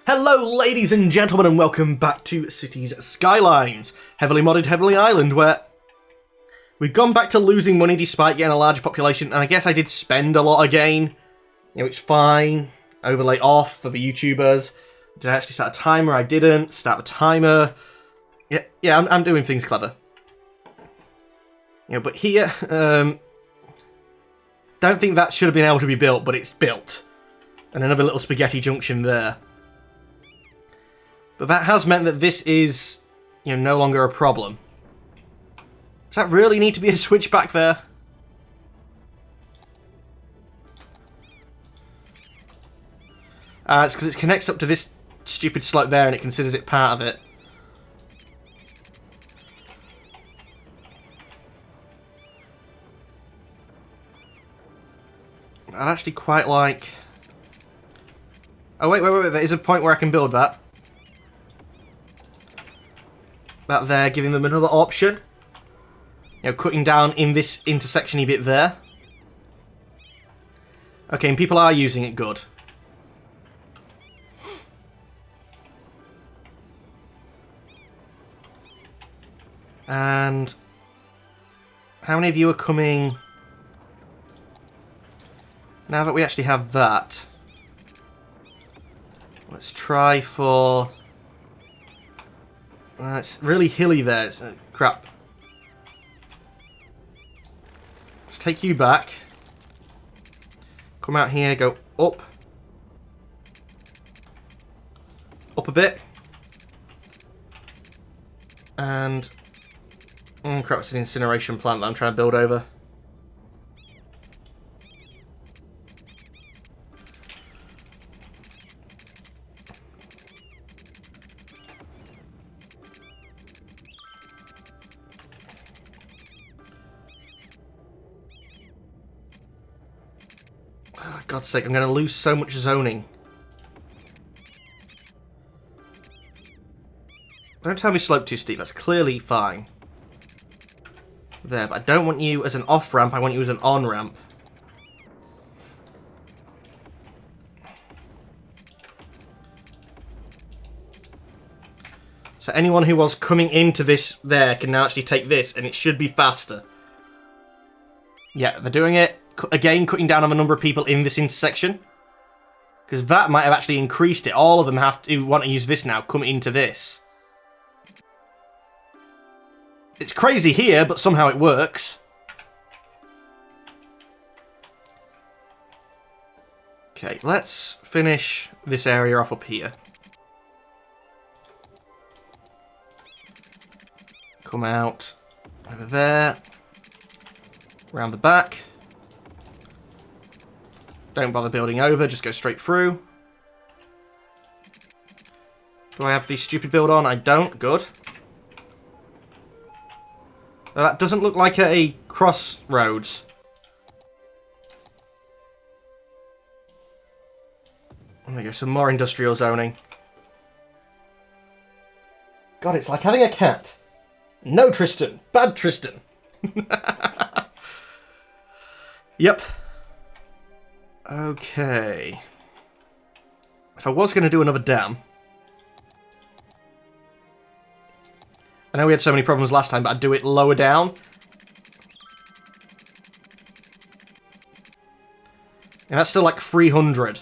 Hello ladies and gentlemen and welcome back to Cities Skylines, heavily modded Heavenly Island, where we've gone back to losing money despite getting a larger population, and I guess I did spend a lot again. You know, it's fine. Overlay off for the YouTubers. Did I actually start a timer? I didn't. Start a timer. Yeah, I'm doing things clever. You know, but here, don't think that should have been able to be built, but it's built. And another little spaghetti junction there. But that has meant that this is, you know, no longer a problem. Does that really need to be a switch back there? It's because it connects up to this stupid slope there and it considers it part of it. I'd actually quite like... Oh, wait, there is a point where I can build that. That there, giving them another option. You know, cutting down in this intersection-y bit there. Okay, and people are using it good. And how many of you are coming... Now that we actually have that, let's try for... it's really hilly there. Crap. Let's take you back. Come out here, go up. Up a bit. And... crap, it's an incineration plant that I'm trying to build over. Oh, God's sake, I'm going to lose so much zoning. Don't tell me slope too steep, that's clearly fine. There, but I don't want you as an off-ramp, I want you as an on-ramp. So anyone who was coming into this there can now actually take this, and it should be faster. Yeah, they're doing it. Again, cutting down on the number of people in this intersection. Because that might have actually increased it. All of them have to want to use this now, come into this. It's crazy here, but somehow it works. Okay, let's finish this area off up here. Come out over there. Round the back. Don't bother building over, just go straight through. Do I have the stupid build on? I don't. Good. That doesn't look like a crossroads. There we go, some more industrial zoning. God, it's like having a cat. No Tristan. Bad Tristan. Yep. Okay. If I was going to do another dam... I know we had so many problems last time, but I'd do it lower down. And that's still like 300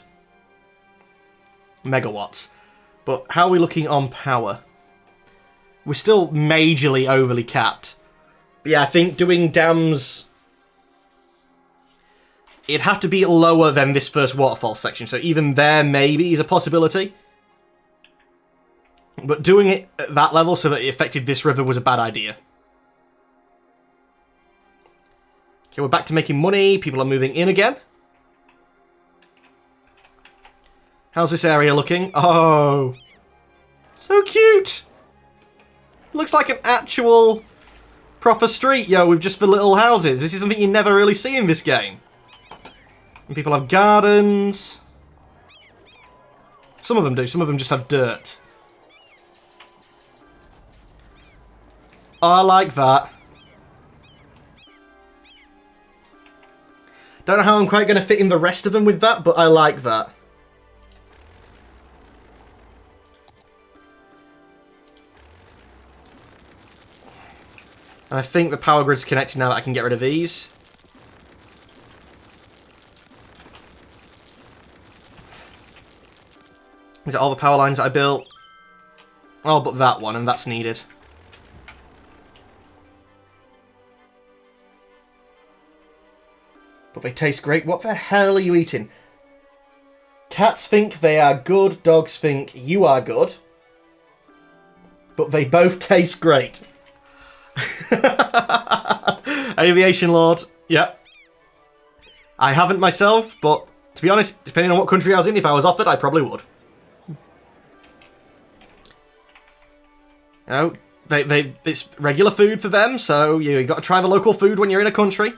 megawatts. But how are we looking on power? We're still majorly overly capped. But yeah, I think doing dams... It'd have to be lower than this first waterfall section, so even there maybe is a possibility. But doing it at that level so that it affected this river was a bad idea. Okay, we're back to making money. People are moving in again. How's this area looking? Oh, so cute. Looks like an actual proper street, yo, with just the little houses. This is something you never really see in this game. And people have gardens. Some of them do. Some of them just have dirt. I like that. Don't know how I'm quite going to fit in the rest of them with that, but I like that. And I think the power grid's connected now that I can get rid of these. Is it all the power lines that I built? Oh, but that one, and that's needed. But they taste great. What the hell are you eating? Cats think they are good, dogs think you are good. But they both taste great. Aviation Lord, yep. I haven't myself, but to be honest, depending on what country I was in, if I was offered, I probably would. You know, it's regular food for them, so you got to try the local food when you're in a country.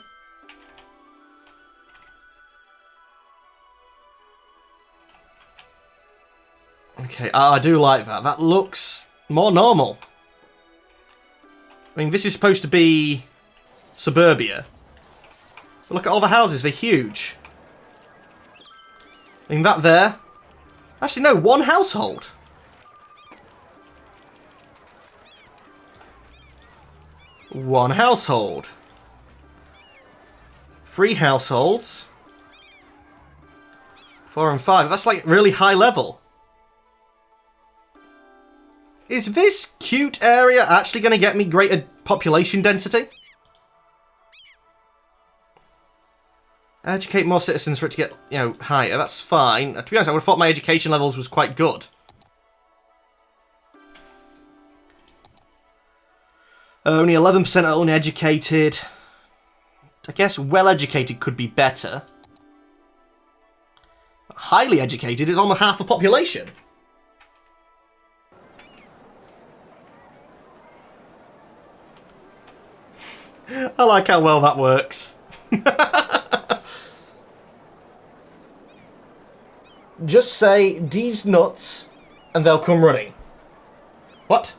Okay, I do like that. That looks more normal. I mean, this is supposed to be suburbia. But look at all the houses, they're huge. I mean, that there... Actually, no, one household. One household. 3 households. 4 and 5. That's like really high level. Is this cute area actually going to get me greater population density? Educate more citizens for it to get, you know, higher. That's fine. To be honest, I would have thought my education levels was quite good. Only 11% are uneducated. I guess well-educated could be better. Highly educated is almost half the population. I like how well that works. Just say, "These nuts," and they'll come running. What?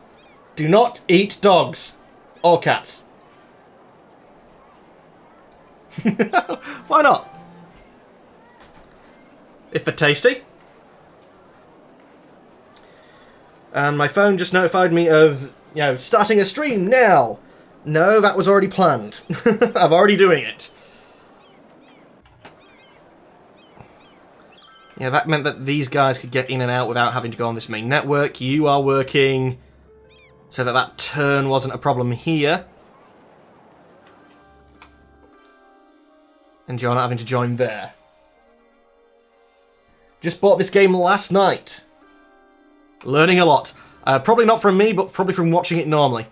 Do not eat dogs. Or cats. Why not? If they're tasty. And my phone just notified me of, you know, starting a stream now. No, that was already planned. I'm already doing it. Yeah, that meant that these guys could get in and out without having to go on this main network. You are working so that that turn wasn't a problem here. And you're not having to join there. Just bought this game last night. Learning a lot. Probably not from me, but probably from watching it normally.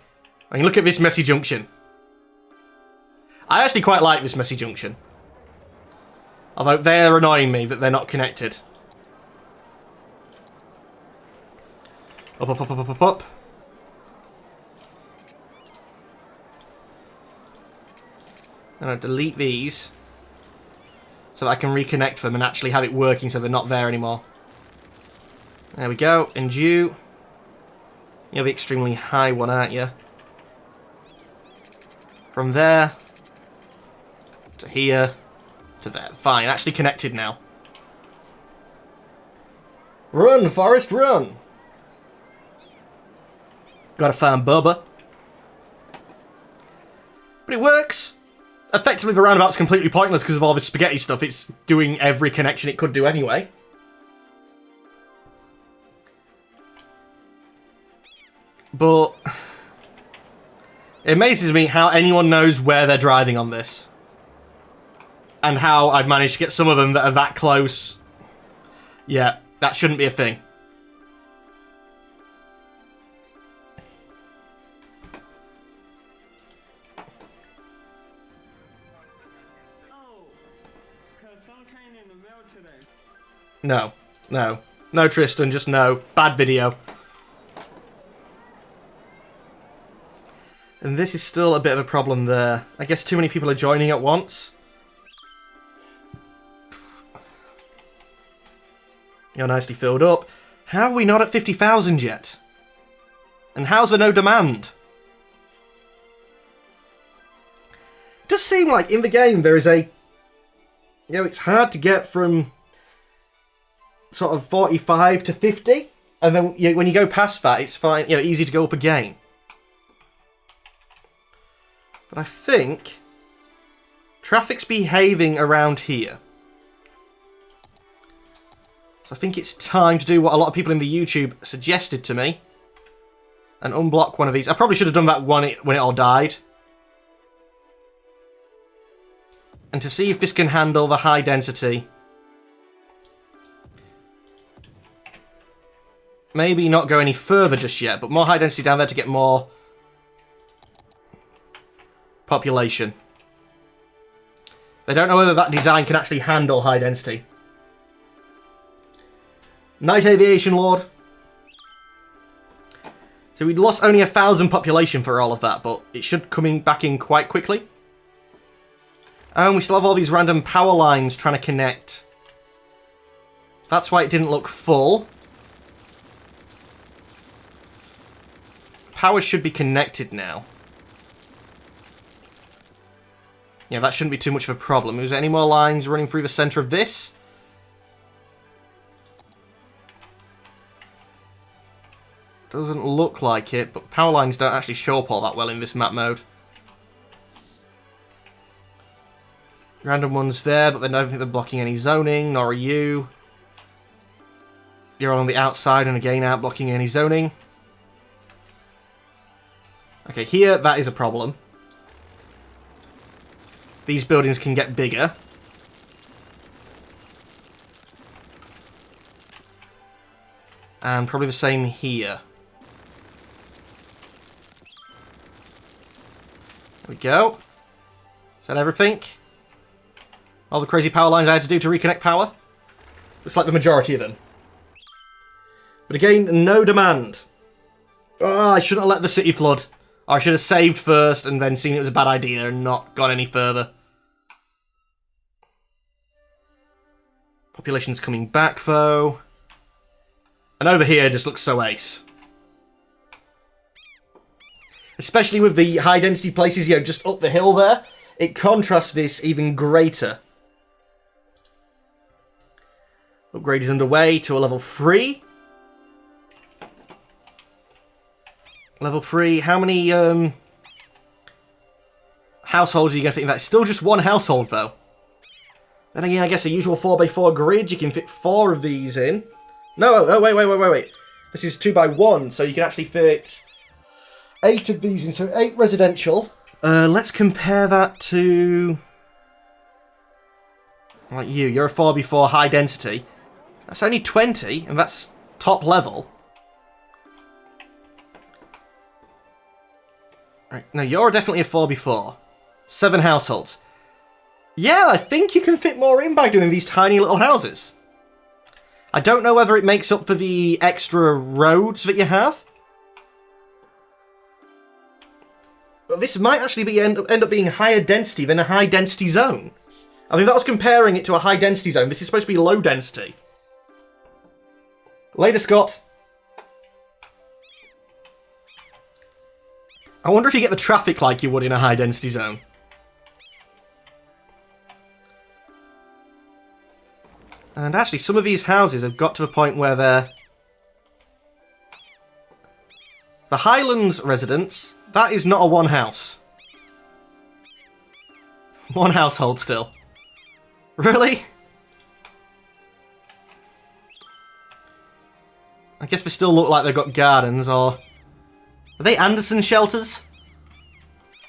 I mean, look at this messy junction. I actually quite like this messy junction. Although they're annoying me that they're not connected. Up, up, up, up, up, up. I'm going to delete these so that I can reconnect them and actually have it working so they're not there anymore. There we go. And you're the extremely high one, aren't you? From there to here to there. Fine, actually connected now. Run, Forest, run! Gotta find Bubba. But it works! Effectively, the roundabout's completely pointless because of all this spaghetti stuff. It's doing every connection it could do anyway. But it amazes me how anyone knows where they're driving on this. And how I've managed to get some of them that are that close. Yeah, that shouldn't be a thing. No. No. No, Tristan, just no. Bad video. And this is still a bit of a problem there. I guess too many people are joining at once. You're nicely filled up. How are we not at 50,000 yet? And how's there no demand? It does seem like in the game there is a... You know, it's hard to get from sort of 45 to 50. And then when you go past that, it's fine. You know, easy to go up again. But I think traffic's behaving around here. So I think it's time to do what a lot of people in the YouTube suggested to me. And unblock one of these. I probably should have done that when it all died. And to see if this can handle the high density. Maybe not go any further just yet, but more high density down there to get more population. They don't know whether that design can actually handle high density. Night Aviation Lord. So we'd lost only 1,000 population for all of that, but it should come back in quite quickly. And we still have all these random power lines trying to connect. That's why it didn't look full. Power should be connected now. Yeah, that shouldn't be too much of a problem. Is there any more lines running through the centre of this? Doesn't look like it, but power lines don't actually show up all that well in this map mode. Random ones there, but I don't think they're blocking any zoning, nor are you. You're all on the outside and again out blocking any zoning. Okay, here, that is a problem. These buildings can get bigger. And probably the same here. There we go. Is that everything? All the crazy power lines I had to do to reconnect power? Looks like the majority of them. But again, no demand. Oh, I shouldn't have let the city flood. Or I should have saved first and then seen it was a bad idea and not gone any further. Population's coming back, though. And over here just looks so ace. Especially with the high-density places, you know, just up the hill there. It contrasts this even greater. Upgrade is underway to a level 3. Level 3. How many households are you going to fit in that? It's still just one household, though. Then again, I guess a usual 4x4 grid, you can fit 4 of these in. No, oh, wait. This is 2x1, so you can actually fit 8 of these in, so 8 residential. Let's compare that to... Like you're a 4x4 high density. That's only 20, and that's top level. Right, no, you're definitely a 4x4. 7 households. Yeah, I think you can fit more in by doing these tiny little houses. I don't know whether it makes up for the extra roads that you have. But this might actually end up being higher density than a high density zone. I mean, if I was comparing it to a high density zone, this is supposed to be low density. Later, Scott. I wonder if you get the traffic like you would in a high density zone. And actually, some of these houses have got to the point where they're... The Highlands residents, that is not a one house. One household still. Really? I guess they still look like they've got gardens, or... Are they Anderson shelters?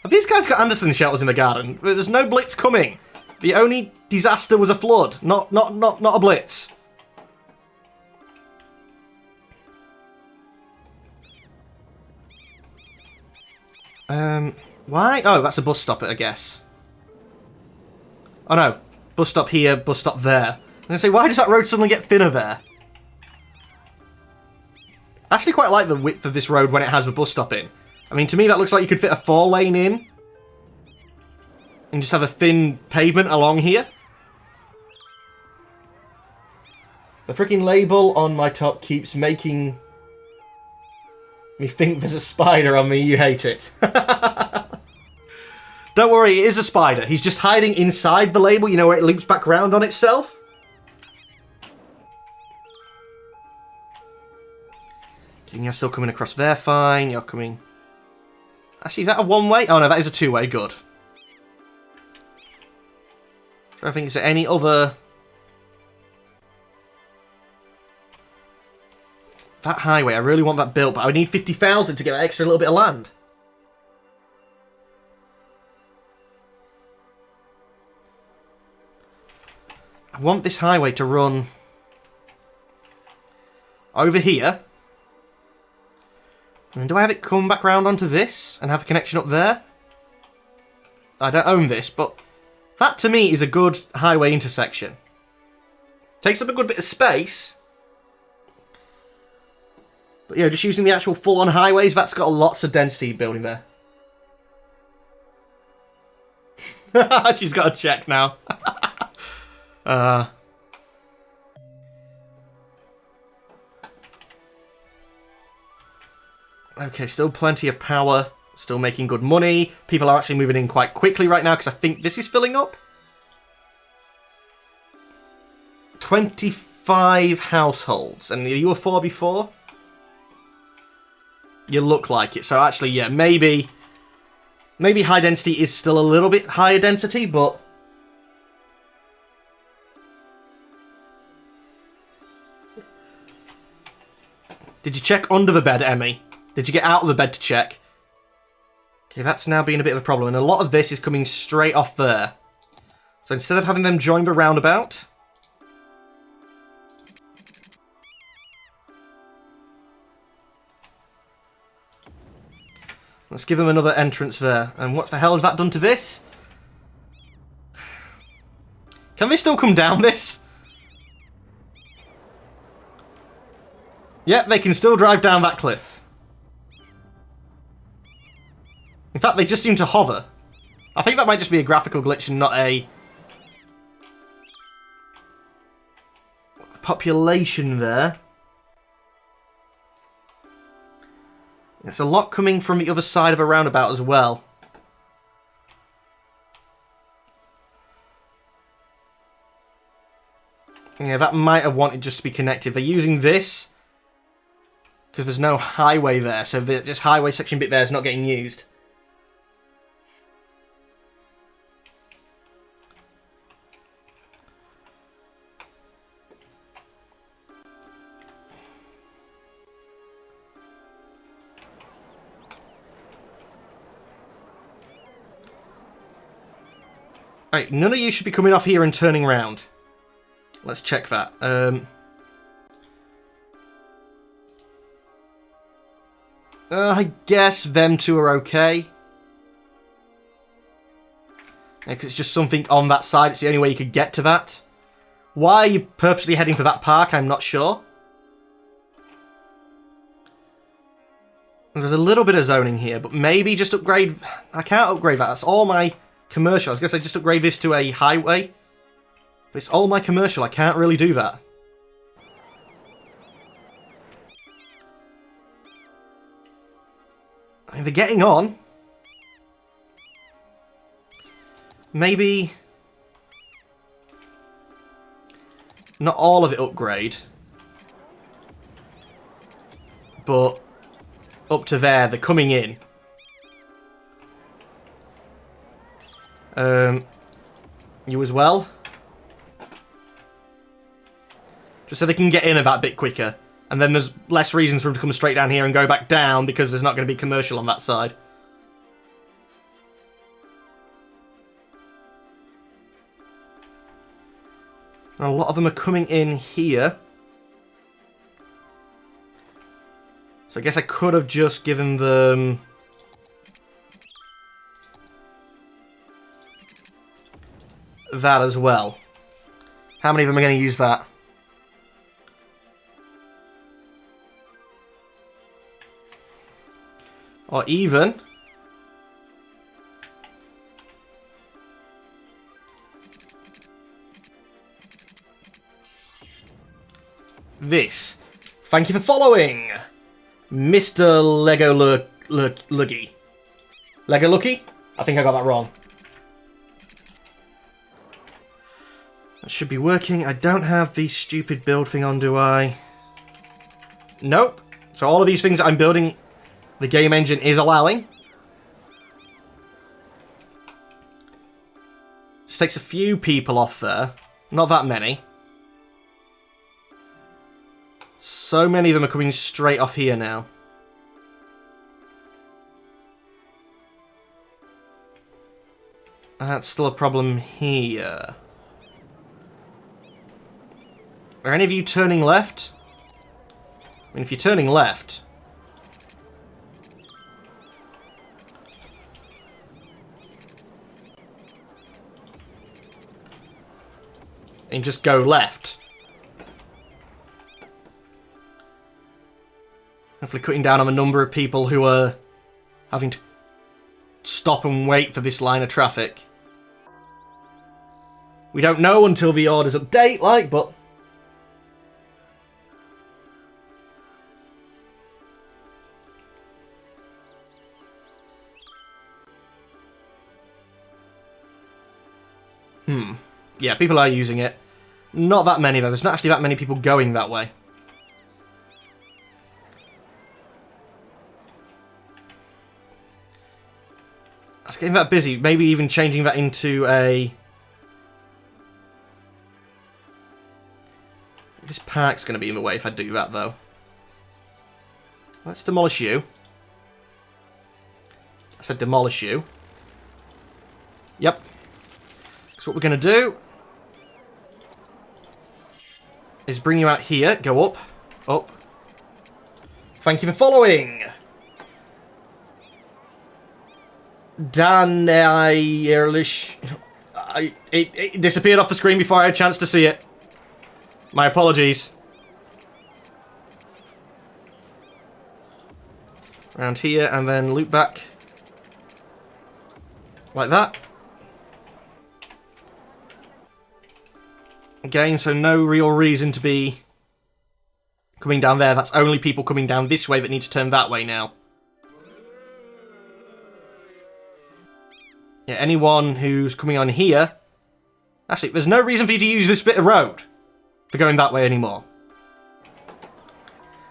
Have these guys got Anderson shelters in the garden? There's no blitz coming. The only disaster was a flood, not a blitz. Why? Oh, that's a bus stop, I guess. Oh no, bus stop here, bus stop there. I'm gonna say, why does that road suddenly get thinner there? I actually quite like the width of this road when it has a bus stop in. I mean, to me that looks like you could fit a 4-lane in. And just have a thin pavement along here. The freaking label on my top keeps making me think there's a spider on me. You hate it. Don't worry, it is a spider. He's just hiding inside the label, you know, where it loops back around on itself. Okay, you're still coming across there, fine. You're coming Actually, is that a one-way? Oh no, that is a two-way, good. I think, is there any other... That highway, I really want that built, but I would need 50,000 to get that extra little bit of land. I want this highway to run over here. And do I have it come back round onto this and have a connection up there? I don't own this, but that to me is a good highway intersection. Takes up a good bit of space. But yeah, just using the actual full-on highways, that's got lots of density building there. She's got a check now. Okay, still plenty of power. Still making good money. People are actually moving in quite quickly right now because I think this is filling up. 25 households. And are you a 4 before? You look like it. So actually, yeah, maybe high density is still a little bit higher density, but... Did you check under the bed, Emmy? Did you get out of the bed to check? Okay, that's now being a bit of a problem. And a lot of this is coming straight off there. So instead of having them join the roundabout... Let's give them another entrance there. And what the hell has that done to this? Can they still come down this? Yep, they can still drive down that cliff. In fact, they just seem to hover. I think that might just be a graphical glitch and not a... population there. There's a lot coming from the other side of a roundabout as well. Yeah, that might have wanted just to be connected. They're using this because there's no highway there, so this highway section bit there is not getting used. Right, none of you should be coming off here and turning around. Let's check that. I guess them two are okay. Yeah, because it's just something on that side. It's the only way you could get to that. Why are you purposely heading for that park? I'm not sure. There's a little bit of zoning here, but maybe just upgrade... I can't upgrade that. That's all my commercial. I was going to say just upgrade this to a highway. But it's all my commercial. I can't really do that. I mean, they're getting on. Maybe... not all of it upgrade. But up to there, they're coming in. You as well. Just so they can get in a that bit quicker. And then there's less reasons for them to come straight down here and go back down because there's not going to be commercial on that side. And a lot of them are coming in here. So I guess I could have just given them... that as well. How many of them are going to use that? Or even... this. Thank you for following, Mr. Lego Luggy. Lego Lucky? I think I got that wrong. That should be working. I don't have the stupid build thing on, do I? Nope. So all of these things I'm building, the game engine is allowing. Just takes a few people off there. Not that many. So many of them are coming straight off here now. That's still a problem here. Are any of you turning left? I mean, if you're turning left... and just go left. Hopefully cutting down on the number of people who are having to stop and wait for this line of traffic. We don't know until the orders update, like, but... Yeah, people are using it. Not that many, though. There's not actually that many people going that way. That's getting that busy. Maybe even changing that into a... This park's going to be in the way if I do that, though. Let's demolish you. I said demolish you. Yep. So what we're going to do is bring you out here. Go up. Up. Thank you for following. Dan Ehrlich. It disappeared off the screen before I had a chance to see it. My apologies. Around here and then loop back. Like that. Again, so no real reason to be coming down there. That's only people coming down this way that need to turn that way now. Yeah, anyone who's coming on here... Actually, there's no reason for you to use this bit of road for going that way anymore.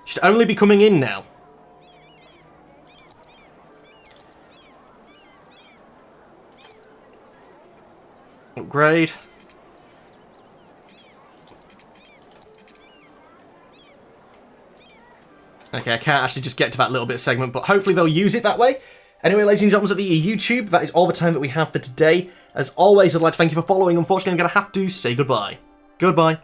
Should only be coming in now. Upgrade. Okay, I can't actually just get to that little bit of segment, but hopefully they'll use it that way. Anyway, ladies and gentlemen of the YouTube, that is all the time that we have for today. As always, I'd like to thank you for following. Unfortunately, I'm going to have to say goodbye. Goodbye.